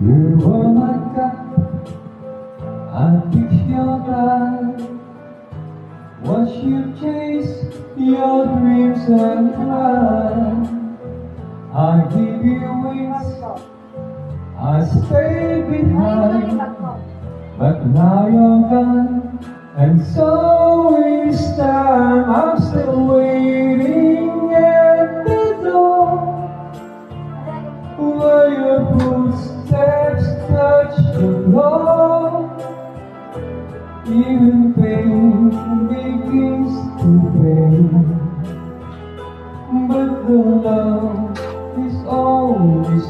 You were my God, I picked your life. Watch you chase your dreams and fly. I give you wings, I stay behind. But now you're gone, and so is time. I'm still waiting at the door, where your footsteps touch the floor. Even pain begins to fade, but the love is always